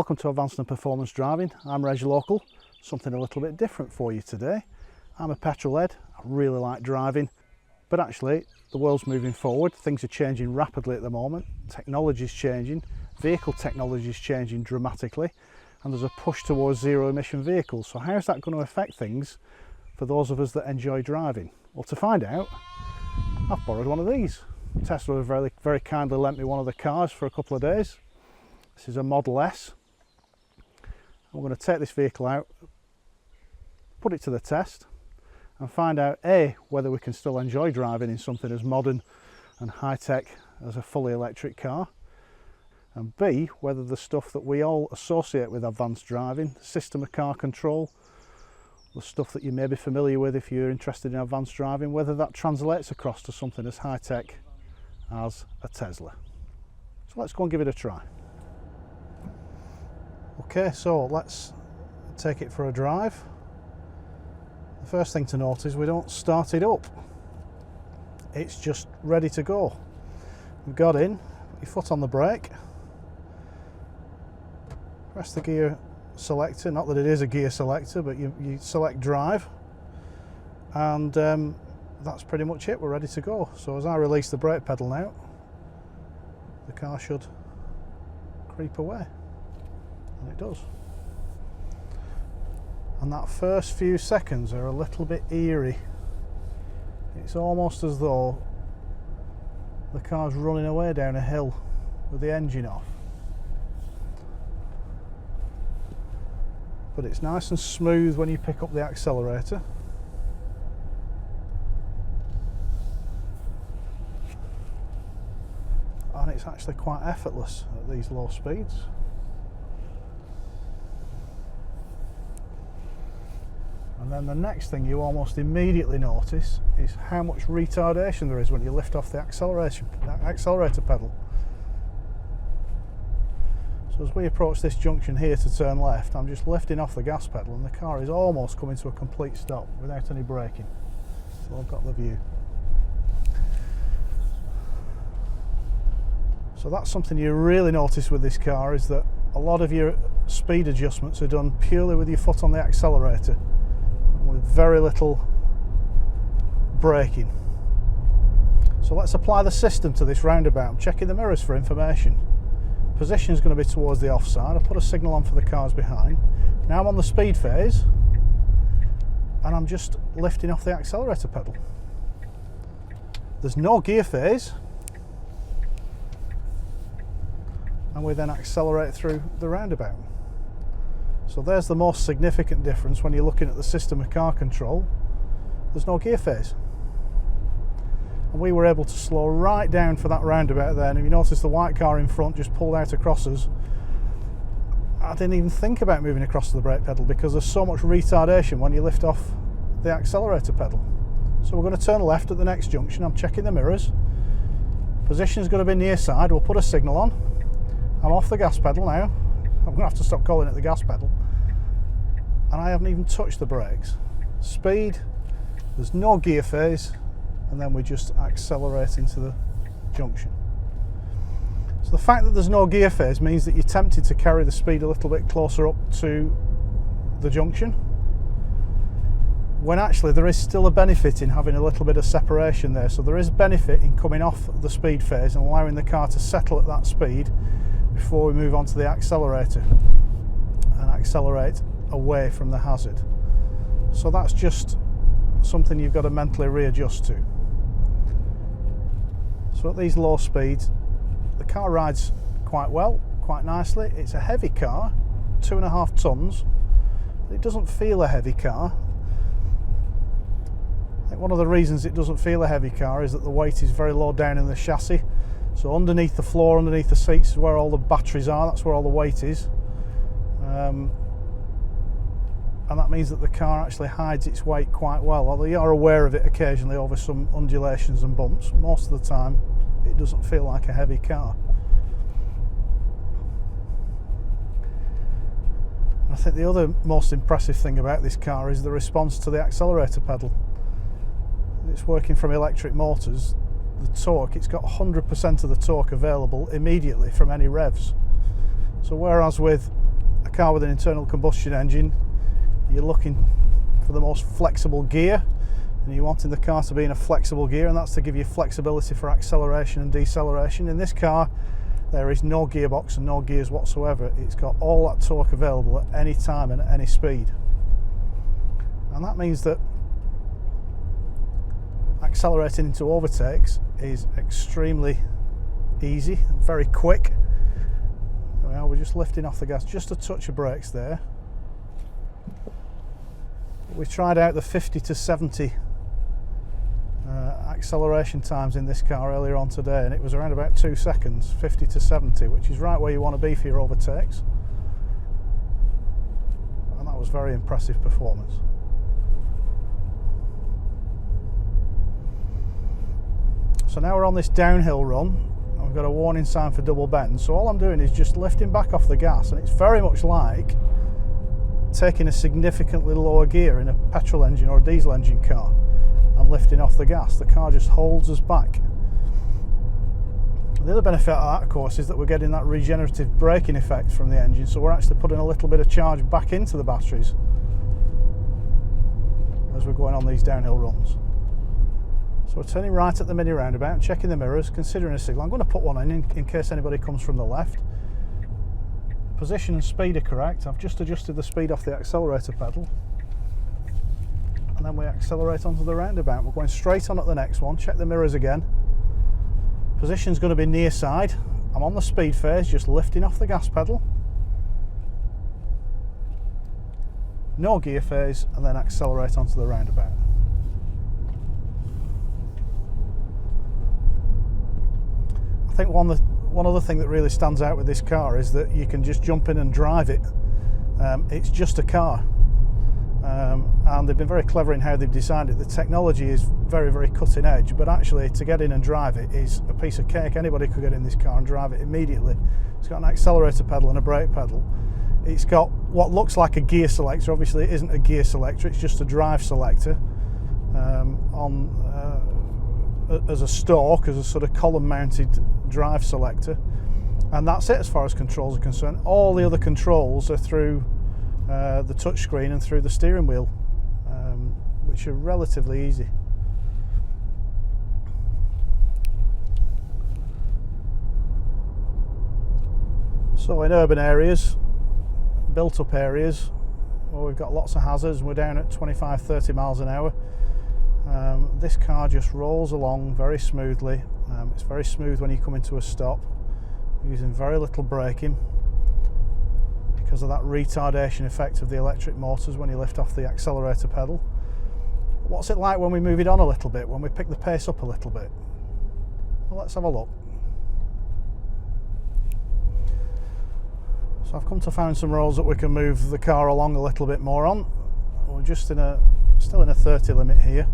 Welcome to Advanced and Performance Driving. I'm Reg Local. Something a little bit different for you today. I'm a petrol head. I really like driving, but actually the world's moving forward. Things are changing rapidly at the moment. Technology's changing. Vehicle technology is changing dramatically, and there's a push towards zero emission vehicles. So how's that going to affect things for those of us that enjoy driving? Well, to find out, I've borrowed one of these. Tesla have very kindly lent me one of the cars for a couple of days. This is a Model S. I'm going to take this vehicle out, put it to the test, and find out A, whether we can still enjoy driving in something as modern and high-tech as a fully electric car, and B, whether the stuff that we all associate with advanced driving, the system of car control, the stuff that you may be familiar with if you're interested in advanced driving, whether that translates across to something as high-tech as a Tesla. So let's go and give it a try. Okay, so let's take it for a drive. The first thing to note is we don't start it up. It's just ready to go. We've got in, put your foot on the brake, press the gear selector, not that it is a gear selector, but you select drive, and that's pretty much it. We're ready to go. So as I release the brake pedal now, the car should creep away. And it does. And that first few seconds are a little bit eerie. It's almost as though the car's running away down a hill with the engine off. But it's nice and smooth when you pick up the accelerator. And it's actually quite effortless at these low speeds. And then the next thing you almost immediately notice is how much retardation there is when you lift off the accelerator pedal. So as we approach this junction here to turn left, I'm just lifting off the gas pedal and the car is almost coming to a complete stop without any braking. So I've got the view. So that's something you really notice with this car, is that a lot of your speed adjustments are done purely with your foot on the accelerator, with very little braking. So let's apply the system to this roundabout. I'm checking the mirrors for information. Position is going to be towards the offside. I'll put a signal on for the cars behind. Now I'm on the speed phase and I'm just lifting off the accelerator pedal. There's no gear phase, and we then accelerate through the roundabout. So there's the most significant difference when you're looking at the system of car control. There's no gear phase. And we were able to slow right down for that roundabout there, and if you notice the white car in front just pulled out across us, I didn't even think about moving across to the brake pedal because there's so much retardation when you lift off the accelerator pedal. So we're going to turn left at the next junction. I'm checking the mirrors. Position's going to be near side. We'll put a signal on. I'm off the gas pedal now. I'm going to have to stop calling it the gas pedal. And I haven't even touched the brakes. Speed, there's no gear phase, and then we just accelerate into the junction. So the fact that there's no gear phase means that you're tempted to carry the speed a little bit closer up to the junction, when actually there is still a benefit in having a little bit of separation there. So there is benefit in coming off the speed phase and allowing the car to settle at that speed before we move on to the accelerator and accelerate away from the hazard. So that's just something you've got to mentally readjust to. So at these low speeds, the car rides quite well, quite nicely. It's a heavy car, 2.5 tons. It doesn't feel a heavy car. I think one of the reasons it doesn't feel a heavy car is that the weight is very low down in the chassis. So underneath the floor, underneath the seats is where all the batteries are, that's where all the weight is. And that means that the car actually hides its weight quite well, although you are aware of it occasionally over some undulations and bumps. Most of the time it doesn't feel like a heavy car. I think the other most impressive thing about this car is the response to the accelerator pedal. It's working from electric motors. The torque, it's got 100% of the torque available immediately from any revs. So whereas with a car with an internal combustion engine, you're looking for the most flexible gear, and you're wanting the car to be in a flexible gear, and that's to give you flexibility for acceleration and deceleration. In this car, there is no gearbox and no gears whatsoever. It's got all that torque available at any time and at any speed. And that means that accelerating into overtakes is extremely easy, very quick. We're just lifting off the gas, just a touch of brakes there. We tried out the 50 to 70 acceleration times in this car earlier on today, and it was around about 2 seconds, 50 to 70, which is right where you want to be for your overtakes. And that was very impressive performance. So now we're on this downhill run. We've got a warning sign for double bend, so all I'm doing is just lifting back off the gas, and it's very much like taking a significantly lower gear in a petrol engine or a diesel engine car and lifting off the gas. The car just holds us back. The other benefit of that, of course, is that we're getting that regenerative braking effect from the engine, so we're actually putting a little bit of charge back into the batteries as we're going on these downhill runs. So we're turning right at the mini roundabout and checking the mirrors, considering a signal. I'm going to put one in case anybody comes from the left. Position and speed are correct. I've just adjusted the speed off the accelerator pedal. And then we accelerate onto the roundabout. We're going straight on at the next one. Check the mirrors again. Position's going to be near side. I'm on the speed phase, just lifting off the gas pedal. No gear phase, and then accelerate onto the roundabout. I think one other thing that really stands out with this car is that you can just jump in and drive it. It's just a car, and they've been very clever in how they've designed it. The technology is very, very cutting edge, but actually to get in and drive it is a piece of cake. Anybody could get in this car and drive it immediately. It's got an accelerator pedal and a brake pedal. It's got what looks like a gear selector. Obviously it isn't a gear selector, it's just a drive selector as a stalk, as a sort of column mounted drive selector, and that's it as far as controls are concerned. All the other controls are through the touchscreen and through the steering wheel, which are relatively easy. So in urban areas, built up areas, where we've got lots of hazards and we're down at 25-30 miles an hour, this car just rolls along very smoothly. It's very smooth when you come into a stop, using very little braking because of that retardation effect of the electric motors when you lift off the accelerator pedal. What's it like when we move it on a little bit, when we pick the pace up a little bit? Well, let's have a look. So I've come to find some roads that we can move the car along a little bit more on. We're just still in a 30 limit here.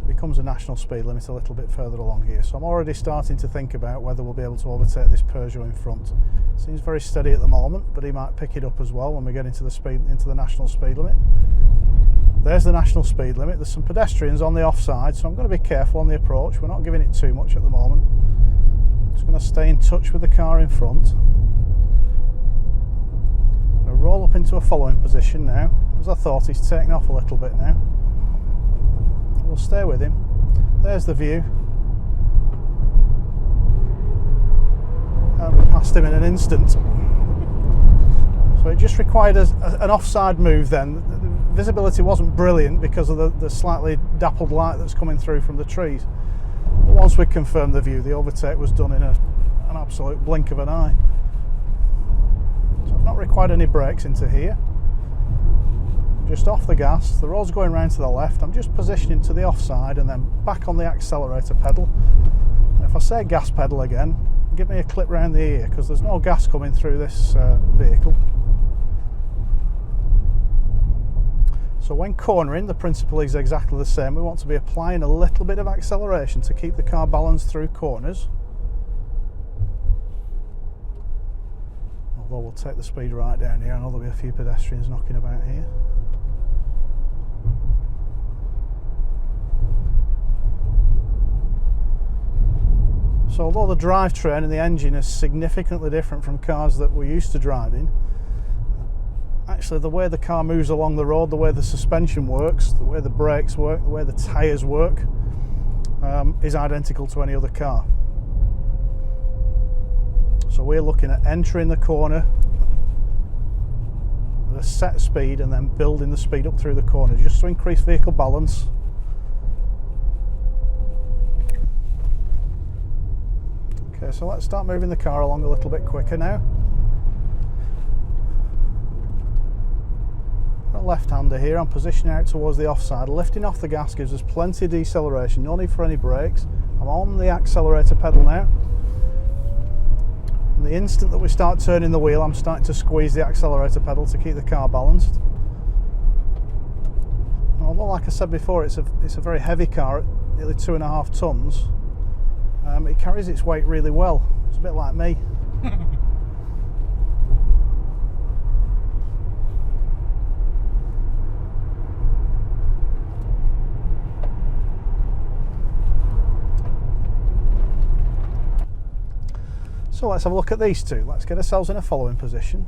It becomes a national speed limit a little bit further along here. So I'm already starting to think about whether we'll be able to overtake this Peugeot in front. Seems very steady at the moment, but he might pick it up as well when we get into the national speed limit. There's the national speed limit. There's some pedestrians on the offside, so I'm going to be careful on the approach. We're not giving it too much at the moment. Just going to stay in touch with the car in front. I'm going to roll up into a following position now. As I thought, he's taken off a little bit now. We'll stay with him. There's the view. And we passed him in an instant. So it just required an offside move then. The visibility wasn't brilliant because of the slightly dappled light that's coming through from the trees. But once we confirmed the view, the overtake was done in an absolute blink of an eye. So I've not required any brakes into here. Just off the gas, the road's going round to the left. I'm just positioning to the offside and then back on the accelerator pedal. And if I say gas pedal again, give me a clip round the ear because there's no gas coming through this vehicle. So when cornering, the principle is exactly the same. We want to be applying a little bit of acceleration to keep the car balanced through corners. Although we'll take the speed right down here. I know there'll be a few pedestrians knocking about here. So although the drivetrain and the engine is significantly different from cars that we're used to driving, actually the way the car moves along the road, the way the suspension works, the way the brakes work, the way the tyres work, is identical to any other car. So we're looking at entering the corner at a set speed and then building the speed up through the corner just to increase vehicle balance. Okay, so let's start moving the car along a little bit quicker now. Left-hander here, I'm positioning out towards the offside. Lifting off the gas gives us plenty of deceleration, no need for any brakes. I'm on the accelerator pedal now. And the instant that we start turning the wheel, I'm starting to squeeze the accelerator pedal to keep the car balanced. And although, like I said before, it's a very heavy car at nearly 2.5 tons, it carries its weight really well. It's a bit like me. So let's have a look at these two. Let's get ourselves in a following position.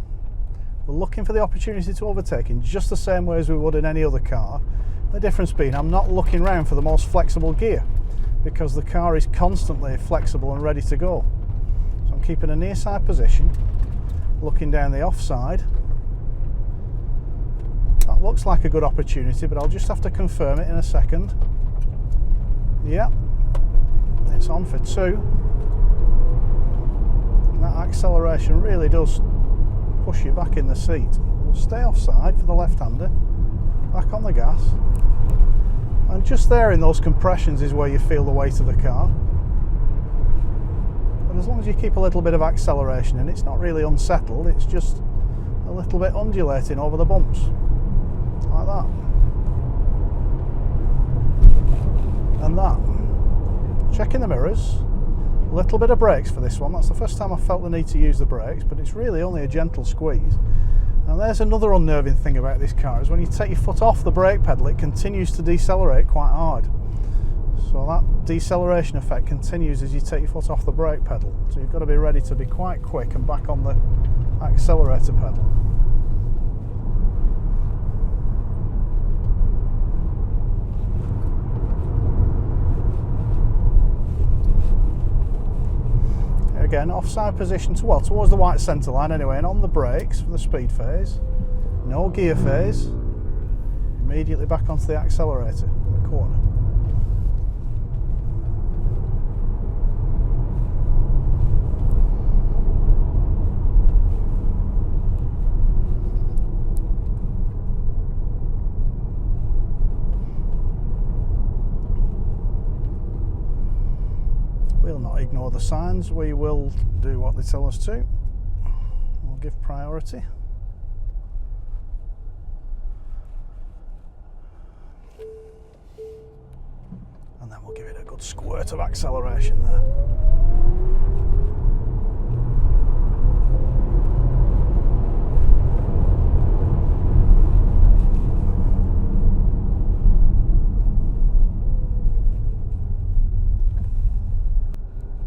We're looking for the opportunity to overtake in just the same way as we would in any other car. The difference being I'm not looking around for the most flexible gear because the car is constantly flexible and ready to go. So I'm keeping a near side position, looking down the offside. That looks like a good opportunity, but I'll just have to confirm it in a second. Yeah, it's on for 2. That acceleration really does push you back in the seat. We'll stay offside for the left-hander, back on the gas, and just there in those compressions is where you feel the weight of the car. But as long as you keep a little bit of acceleration in, it's not really unsettled, it's just a little bit undulating over the bumps, like that. And that. Checking the mirrors. A little bit of brakes for this one. That's the first time I've felt the need to use the brakes, but it's really only a gentle squeeze. And there's another unnerving thing about this car, is when you take your foot off the brake pedal, it continues to decelerate quite hard. So that deceleration effect continues as you take your foot off the brake pedal. So you've got to be ready to be quite quick and back on the accelerator pedal. Again, offside position towards the white centre line anyway, and on the brakes for the speed phase, no gear phase, immediately back onto the accelerator in the corner. We'll not ignore the signs, we will do what they tell us to. We'll give priority. And then we'll give it a good squirt of acceleration there.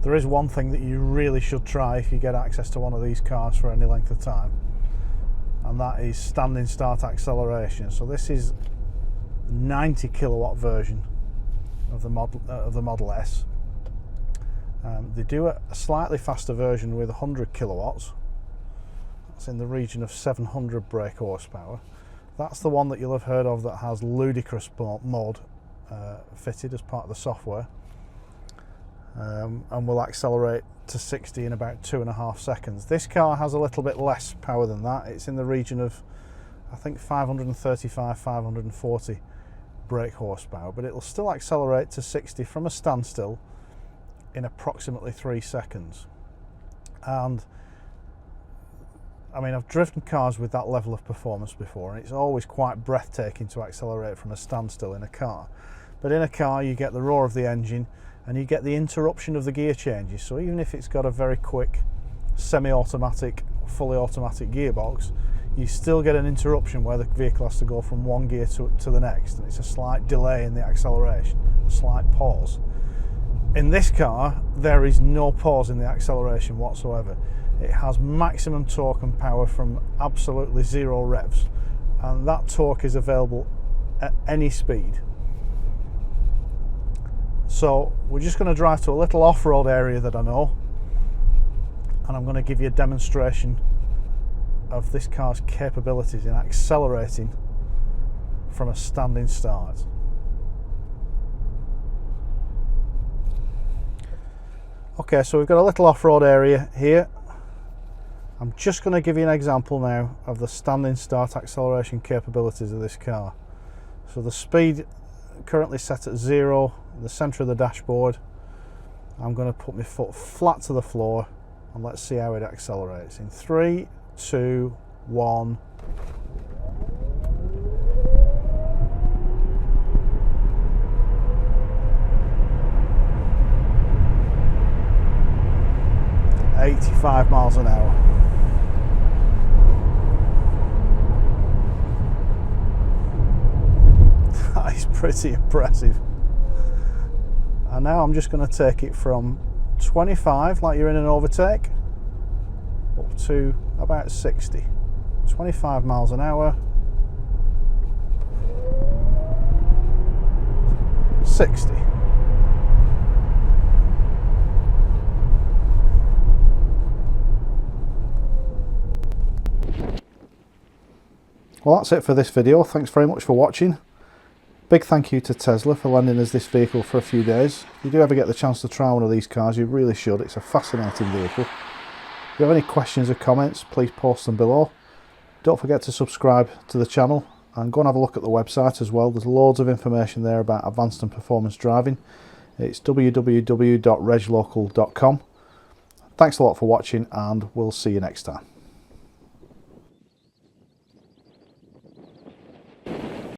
There is one thing that you really should try if you get access to one of these cars for any length of time, and that is standing start acceleration. So this is the 90 kilowatt version of the Model S. They do a slightly faster version with 100 kilowatts. That's in the region of 700 brake horsepower. That's the one that you'll have heard of that has ludicrous mode fitted as part of the software. And will accelerate to 60 in about 2.5 seconds. This car has a little bit less power than that. It's in the region of, I think, 535, 540 brake horsepower, but it'll still accelerate to 60 from a standstill in approximately 3 seconds. And I mean, I've driven cars with that level of performance before, and it's always quite breathtaking to accelerate from a standstill in a car. But in a car, you get the roar of the engine, and you get the interruption of the gear changes. So even if it's got a very quick semi-automatic, fully automatic gearbox, you still get an interruption where the vehicle has to go from one gear to the next, and it's a slight delay in the acceleration, a slight pause. In this car, there is no pause in the acceleration whatsoever. It has maximum torque and power from absolutely 0 revs, and that torque is available at any speed. So we're just going to drive to a little off-road area that I know, and I'm going to give you a demonstration of this car's capabilities in accelerating from a standing start. Okay, so we've got a little off-road area here. I'm just going to give you an example now of the standing start acceleration capabilities of this car. So the speed currently set at 0 in the centre of the dashboard. I'm going to put my foot flat to the floor and let's see how it accelerates. In 3, 2, 1. $85 miles an hour. That is pretty impressive. And now I'm just going to take it from 25, like you're in an overtake, up to about 60. 25 miles an hour. 60. Well, that's it for this video. Thanks very much for watching. Big thank you to Tesla for lending us this vehicle for a few days. If you do ever get the chance to try one of these cars, you really should. It's a fascinating vehicle. If you have any questions or comments, please post them below. Don't forget to subscribe to the channel and go and have a look at the website as well. There's loads of information there about advanced and performance driving. It's www.reglocal.com. Thanks a lot for watching, and we'll see you next time.